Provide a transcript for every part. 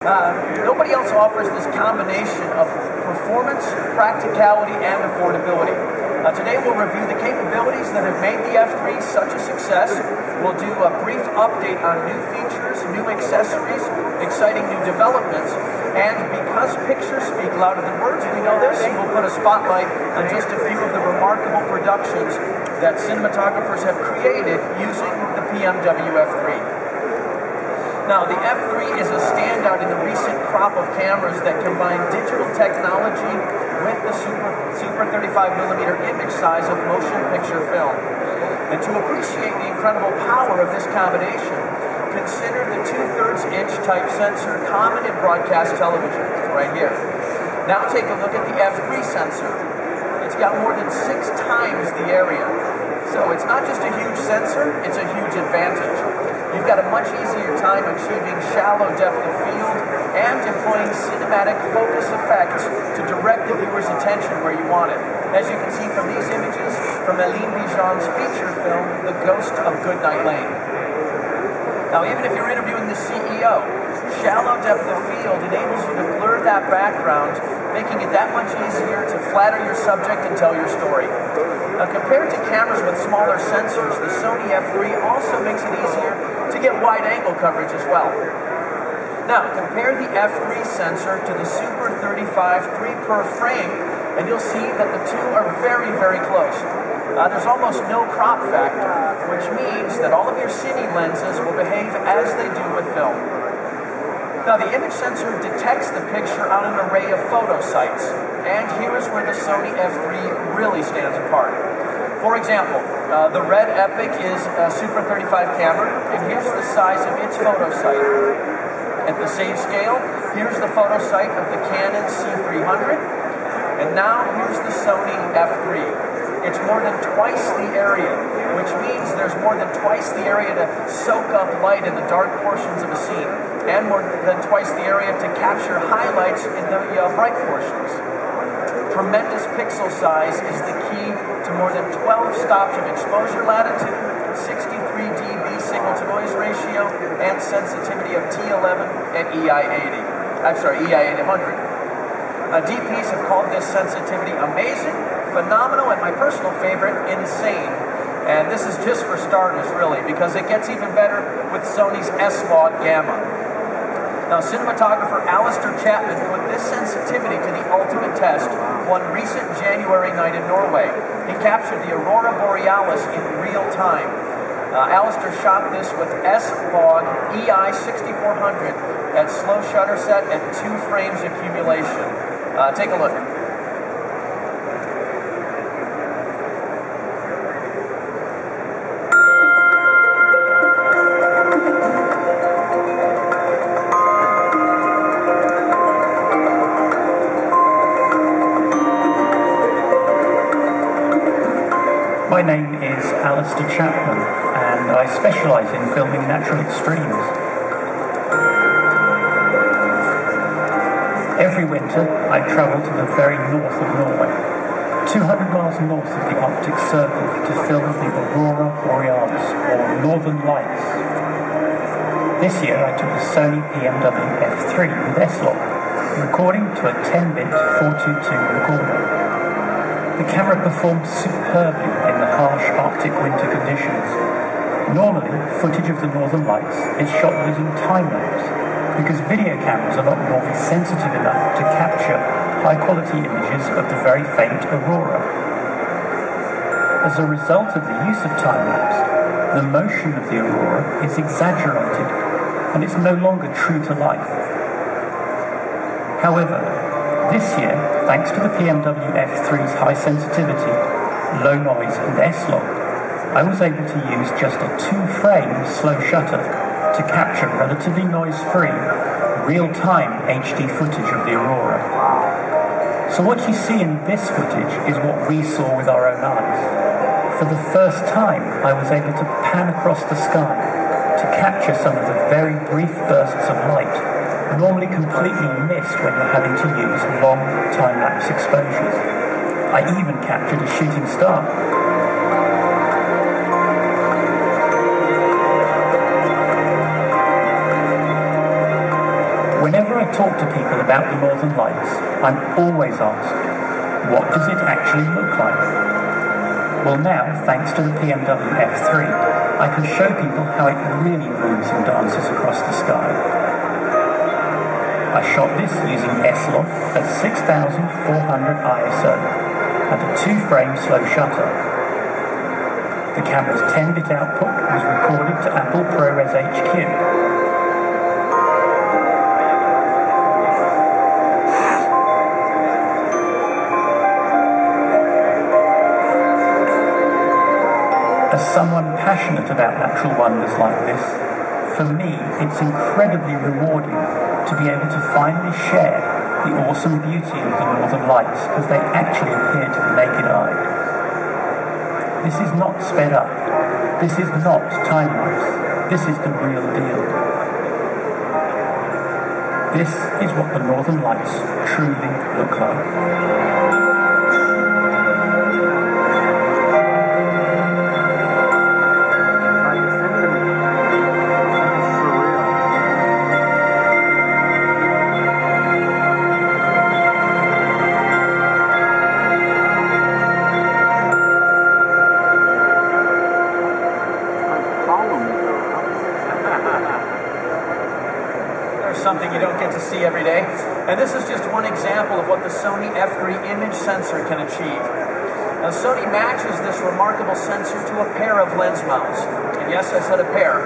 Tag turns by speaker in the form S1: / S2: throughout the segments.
S1: Nobody else offers this combination of performance, practicality, and affordability. Today we'll review the capabilities that have made the F3 such a success. We'll do a brief update on new features, new accessories, exciting new developments, and because pictures speak louder than words, we know this, we'll put a spotlight on just a few of the remarkable productions that cinematographers have created using the PMW-F3. Now, the F3 is a standout in the recent crop of cameras that combine digital technology with the super 35mm image size of motion picture film. And to appreciate the incredible power of this combination, consider the 2/3 inch type sensor common in broadcast television, right here. Now take a look at the F3 sensor. It's got more than 6 times the area. So it's not just a huge sensor, it's a huge advantage. You've got a much easier time achieving shallow depth of field and employing cinematic focus effects to direct the viewer's attention where you want it. As you can see from these images from Aline Bijan's feature film, The Ghost of Goodnight Lane. Now, even if you're interviewing the CEO, shallow depth of field enables you to blur that background, making it that much easier to flatter your subject and tell your story. Now, compared to cameras with smaller sensors, the SONY F3 also makes it easier to get wide-angle coverage as well. Now, compare the F3 sensor to the Super 35 3 per frame, and you'll see that the two are very, very close. There's almost no crop factor, which means that all of your cine lenses will behave as they do with film. Now, the image sensor detects the picture on an array of photo sites, and here is where the SONY F3 really stands apart. For example, the Red Epic is a Super 35 camera, and here's the size of its photo site. At the same scale, here's the photo site of the Canon C300, and now here's the Sony F3. It's more than twice the area, which means there's more than twice the area to soak up light in the dark portions of a scene, and more than twice the area to capture highlights in the bright portions. Tremendous pixel size is the key to more than 12 stops of exposure latitude, 63 dB signal-to-noise ratio, and sensitivity of T11 and EI800. DPs have called this sensitivity amazing, phenomenal, and my personal favorite, insane. And this is just for starters, really, because it gets even better with Sony's S-Log Gamma. Now, cinematographer Alistair Chapman put this sensitivity to the ultimate test one recent January night in Norway. He captured the Aurora Borealis in real time. Alistair shot this with S-Log EI6400 at slow shutter set and 2 frames accumulation. Take a look.
S2: My name is Alistair Chapman, and I specialise in filming natural extremes. Every winter, I travel to the very north of Norway, 200 miles north of the Arctic Circle, to film the Aurora Borealis, or Northern Lights. This year, I took the SONY PMW-F3 with S-Log, recording to a 10-bit 422 recorder. The camera performed superbly in the harsh Arctic winter conditions. Normally, footage of the Northern Lights is shot using time-lapse, because video cameras are not normally sensitive enough to capture high-quality images of the very faint aurora. As a result of the use of time-lapse, the motion of the aurora is exaggerated, and it's no longer true to life. However, this year, thanks to the PMW-F3's high sensitivity, low noise and S-Log, I was able to use just a 2-frame slow shutter to capture relatively noise-free, real-time HD footage of the aurora. So what you see in this footage is what we saw with our own eyes. For the first time, I was able to pan across the sky to capture some of the very brief bursts of light normally completely missed when you're having to use long time-lapse exposures. I even captured a shooting star. Whenever Whenever I talk to people about the Northern Lights, I'm always asked, what does it actually look like? Well now, thanks to the PMW-F3, I can show people how it really moves and dances across the sky. I shot this using S-Log at 6400 ISO and a 2-frame slow shutter. The camera's 10-bit output was recorded to Apple ProRes HQ. As someone passionate about natural wonders like this, for me it's incredibly rewarding to be able to finally share the awesome beauty of the Northern Lights as they actually appear to the naked eye. This is not sped up. This is not time-lapse. This is the real deal. This is what the Northern Lights truly look like.
S1: Something you don't get to see every day. And this is just one example of what the SONY F3 image sensor can achieve. Now, SONY matches this remarkable sensor to a pair of lens mounts. And yes, I said a pair.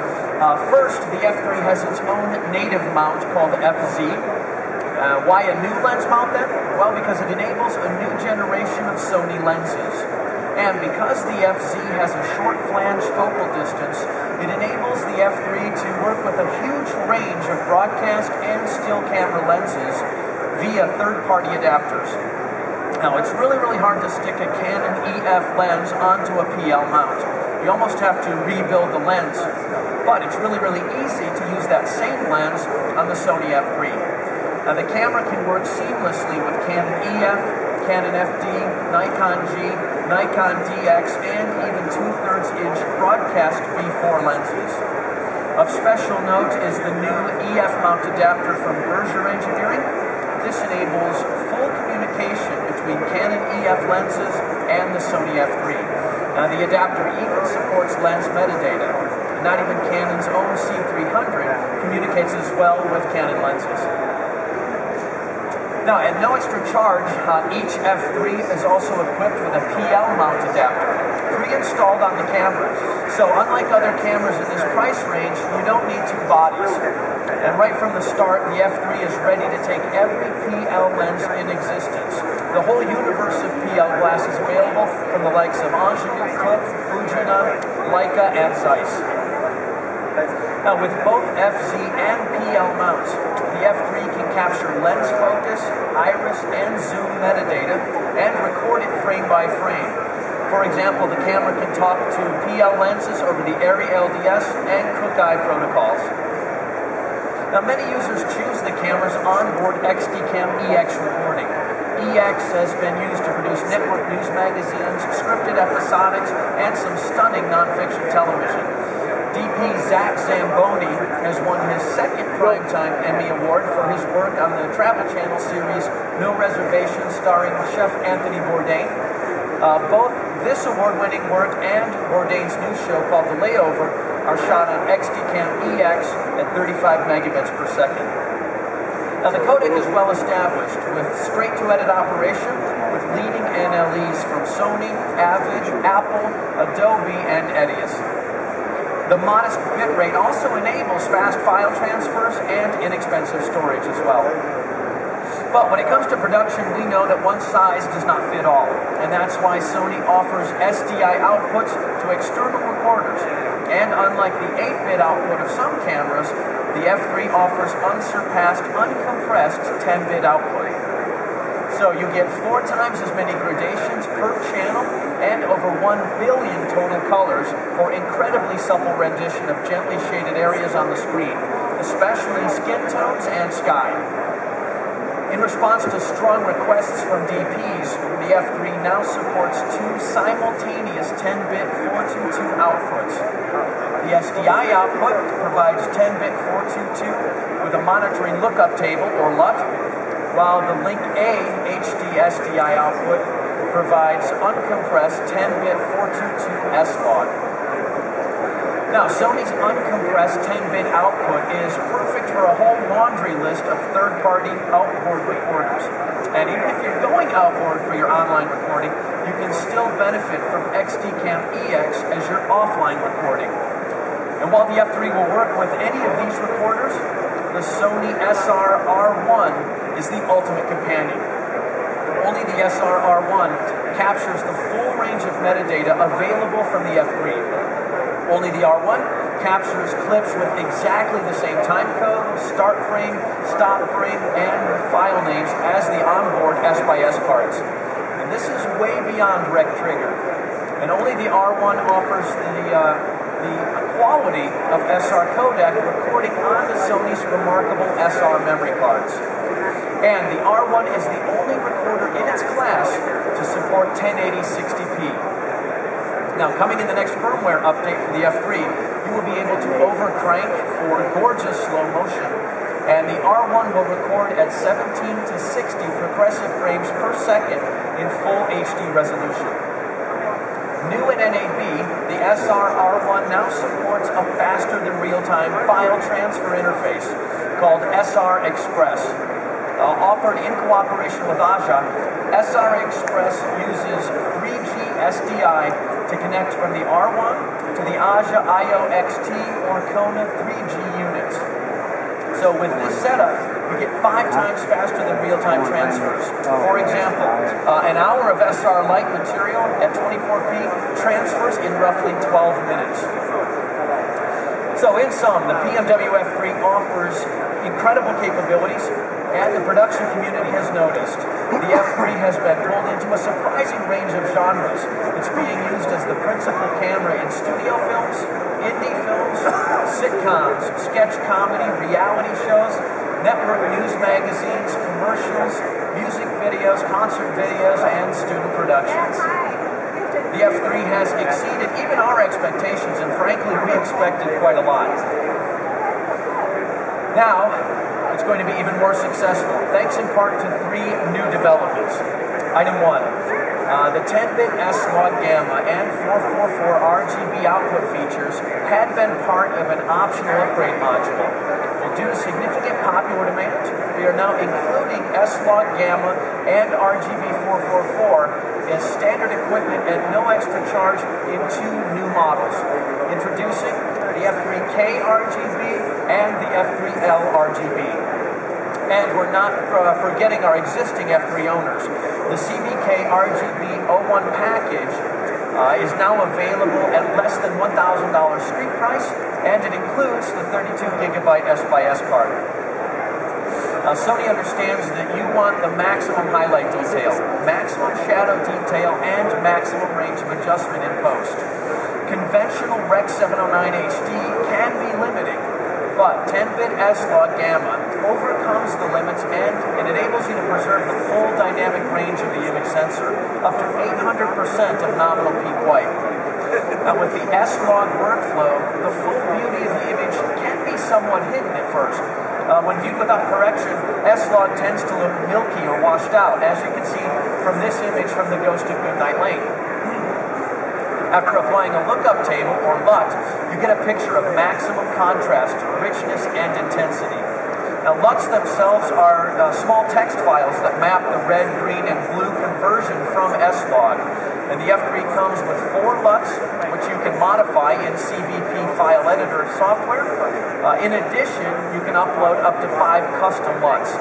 S1: First, the F3 has its own native mount called FZ. Why a new lens mount then? Well, because it enables a new generation of SONY lenses. And because the FZ has a short flange focal distance, it enables the F3 to work with a huge range of broadcast and still camera lenses via third-party adapters. Now, it's really hard to stick a Canon EF lens onto a PL mount. You almost have to rebuild the lens. But it's really easy to use that same lens on the SONY F3. Now, the camera can work seamlessly with Canon EF, Canon FD, Nikon G, Nikon DX, and even 2/3 inch broadcast B4 lenses. Of special note is the new EF mount adapter from Berger Engineering. This enables full communication between Canon EF lenses and the SONY F3. Now the adapter even supports lens metadata. Not even Canon's own C300 communicates as well with Canon lenses. Now, at no extra charge, each F3 is also equipped with a PL mount adapter, pre-installed on the camera. So, unlike other cameras in this price range, you don't need two bodies. And right from the start, the F3 is ready to take every PL lens in existence. The whole universe of PL glass is available from the likes of Angenieux, Cook, Fujina, Leica, and Zeiss. Now, with both FZ and PL mounts, the F3 can capture lens focus, iris, and zoom metadata, and record it frame by frame. For example, the camera can talk to PL lenses over the ARRI LDS and Cook-Eye protocols. Now, many users choose the camera's onboard XD-Cam EX recording. EX has been used to produce network news magazines, scripted episodics, and some stunning nonfiction television. DP Zach Zamboni has won his second Primetime Emmy Award for his work on the Travel Channel series No Reservations, starring Chef Anthony Bourdain. Both this award-winning work and Bourdain's new show called The Layover are shot on XD-Cam EX at 35 megabits per second. Now the codec is well established with straight-to-edit operation with leading NLEs from Sony, Avid, Apple, Adobe, and Edius. The modest bitrate also enables fast file transfers and inexpensive storage as well. But when it comes to production, we know that one size does not fit all, and that's why Sony offers SDI outputs to external recorders. And unlike the 8-bit output of some cameras, the F3 offers unsurpassed, uncompressed 10-bit output. So you get 4 times as many gradations per channel and over 1 billion total colors for incredibly supple rendition of gently shaded areas on the screen, especially skin tones and sky. In response to strong requests from DPs, the F3 now supports 2 simultaneous 10-bit 422 outputs. The SDI output provides 10-bit 422 with a monitoring lookup table, or LUT, while the Link A HD SDI output provides uncompressed 10-bit 422 S-Log. Now, Sony's uncompressed 10-bit output is perfect for a whole laundry list of third-party outboard recorders. And even if you're going outboard for your online recording, you can still benefit from XDCam EX as your offline recording. And while the F3 will work with any of these recorders, the Sony SR-R1 is the ultimate companion. Only the SR-R1 captures the full range of metadata available from the F3. Only the R1 captures clips with exactly the same time code, start frame, stop frame, and file names as the onboard S/S cards. And this is way beyond rec trigger. And only the R1 offers the quality of SR codec recording onto Sony's remarkable SR memory cards. And the R1 is the only recorder in its class to support 1080 60p. Now, coming in the next firmware update for the F3, you will be able to overcrank for gorgeous slow motion. And the R1 will record at 17 to 60 progressive frames per second in full HD resolution. New in NAB, the SR-R1 now supports a faster than real-time file transfer interface called SR Express. Offered in cooperation with Aja, SR Express uses 3G SDI to connect from the R1 to the Aja IO-XT or Kona 3G units. So with this setup, you get 5 times faster than real-time transfers. For example, an hour of SR Lite material at 24p transfers in roughly 12 minutes. So in sum, the PMW-F3 offers incredible capabilities, and the production community has noticed. The F3 has been pulled into a surprising range of genres. It's being used as the principal camera in studio films, indie films, sitcoms, sketch comedy, reality shows, network news magazines, commercials, music videos, concert videos, and student productions. The F3 has exceeded even our expectations, and frankly, we expected quite a lot. Now, it's going to be even more successful, thanks in part to 3 new developments. Item 1, the 10-bit S-Log Gamma and 444 RGB output features had been part of an optional upgrade module. Well, due to significant popular demand, we are now including S-Log Gamma and RGB 444 as standard equipment at no extra charge in 2 new models, introducing the F3K RGB and the F3L RGB. And we're not forgetting our existing F3 owners. The CBK RGB 01 package is now available at less than $1,000 street price, and it includes the 32GB S/S card. Sony understands that you want the maximum highlight detail, maximum shadow detail, and maximum range of adjustment in post. Conventional Rec 709 HD can be limiting, but 10-bit S-Log Gamma overcomes the limits and it enables you to preserve the full dynamic range of the image sensor, up to 800% of nominal peak white. Now with the S-Log workflow, the full beauty of the image can be somewhat hidden at first. When viewed without correction, S-Log tends to look milky or washed out, as you can see from this image from the Ghost of Goodnight Lane. After applying a lookup table, or LUT, you get a picture of maximum contrast, richness, and intensity. Now, LUTs themselves are small text files that map the red, green, and blue conversion from S-Log. And the F3 comes with 4 LUTs, which you can modify in CVP file editor software. In addition, you can upload up to 5 custom LUTs.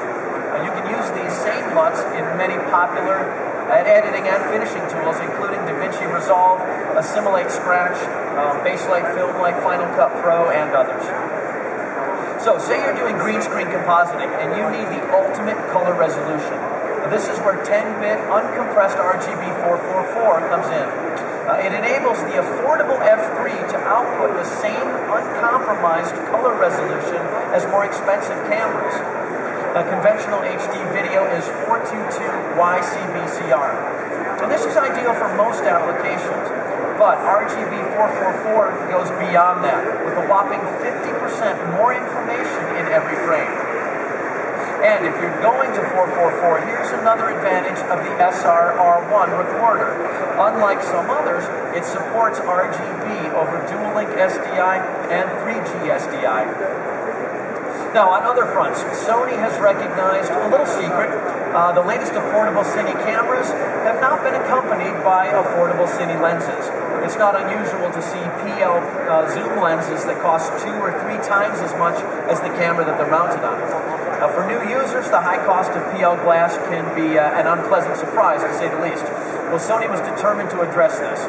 S1: You can use these same LUTs in many popular editing and finishing tools, including DaVinci Resolve, Assimilate Scratch, Bakelite Film like Final Cut Pro, and others. So, say you're doing green screen compositing and you need the ultimate color resolution. This is where 10-bit uncompressed RGB 444 comes in. It enables the affordable F3 to output the same uncompromised color resolution as more expensive cameras. Conventional HD video is 422 YCBCR. And this is ideal for most applications. But RGB 444 goes beyond that, with a whopping 50% more information in every frame. And if you're going to 444, here's another advantage of the SR-R1 recorder. Unlike some others, it supports RGB over dual-link SDI and 3G SDI. Now, on other fronts, Sony has recognized a little secret. The latest affordable Cine cameras have not been accompanied by affordable Cine lenses. It's not unusual to see PL zoom lenses that cost 2 or 3 times as much as the camera that they're mounted on. For new users, the high cost of PL glass can be an unpleasant surprise, to say the least. Well, Sony was determined to address this.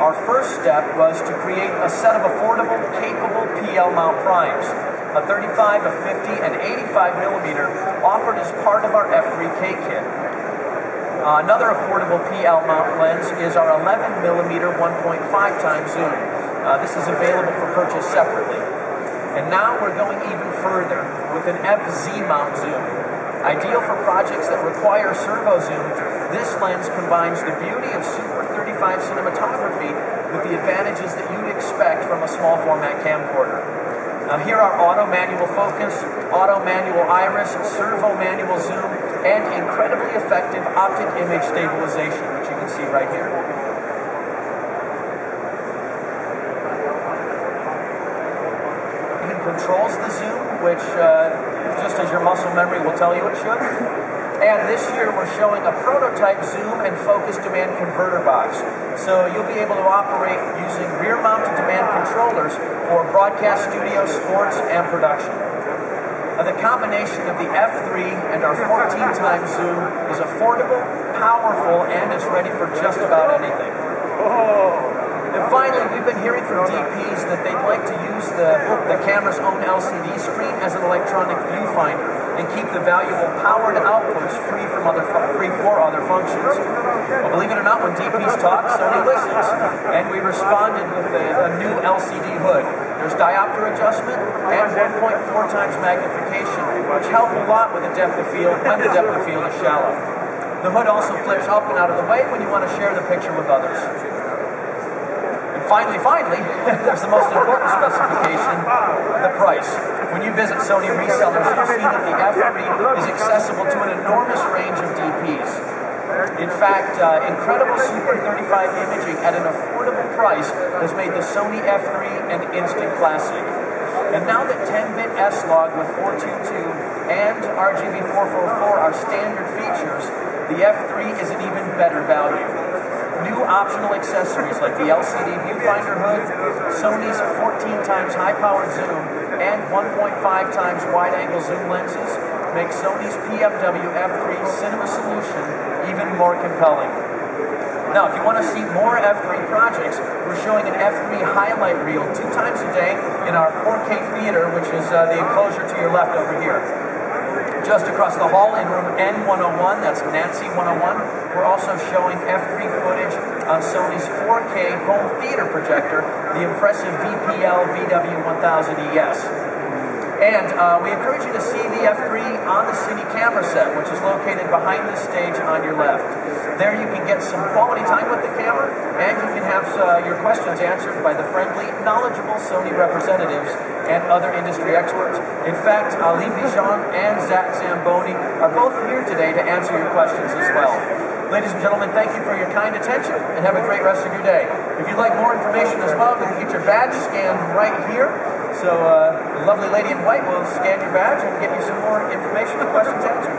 S1: Our first step was to create a set of affordable, capable PL mount primes. A 35, a 50, and 85 millimeter offered as part of our F3K kit. Another affordable PL mount lens is our 11 millimeter 1.5 times zoom. This is available for purchase separately. And now we're going even further with an FZ mount zoom. Ideal for projects that require servo zoom, this lens combines the beauty of Super 35 cinematography with the advantages that you'd expect from a small format camcorder. Here are auto manual focus, auto manual iris, servo manual zoom, and incredibly effective optic image stabilization, which you can see right here. It controls the zoom, which just as your muscle memory will tell you it should. And this year we're showing a prototype zoom and focus demand converter box. So you'll be able to operate using rear-mounted demand controllers for broadcast studio, sports, and production. The combination of the F3 and our 14 times zoom is affordable, powerful, and it's ready for just about anything. And finally, we've been hearing from DPs that they'd like to use the camera's own LCD screen as an electronic viewfinder and keep the valuable powered outputs free for other functions. Well, believe it or not, when DPs talk, Sony listens. And we responded with a new LCD hood. There's diopter adjustment and 1.4 times magnification, which help a lot with the depth of field when the depth of field is shallow. The hood also flips up and out of the way when you want to share the picture with others. Finally, there's the most important specification, the price. When you visit Sony resellers, you'll see that the F3 is accessible to an enormous range of DPs. In fact, incredible Super 35 imaging at an affordable price has made the Sony F3 an instant classic. And now that 10-bit S-Log with 422 and RGB 444 are standard features, the F3 is an even better value. New optional accessories like the LCD viewfinder hood, Sony's 14 times high-powered zoom, and 1.5 times wide-angle zoom lenses make Sony's PMW-F3 cinema solution even more compelling. Now, if you want to see more F3 projects, we're showing an F3 highlight reel 2 times a day in our 4K theater, which is the enclosure to your left over here. Just across the hall in room N101, that's Nancy 101, we're also showing F3 footage on Sony's 4K home theater projector, the impressive VPL VW1000ES. And we encourage you to see the F3 on the Cine camera set, which is located behind the stage on your left. There you can get some quality time with the camera, and you can have your questions answered by the friendly, knowledgeable Sony representatives and other industry experts. In fact, Ali Bijan and Zach Zamboni are both here today to answer your questions as well. Ladies and gentlemen, thank you for your kind attention, and have a great rest of your day. If you'd like more information as well, you can get your badge scanned right here. So the lovely lady in white will scan your badge and get you some more information and questions answered.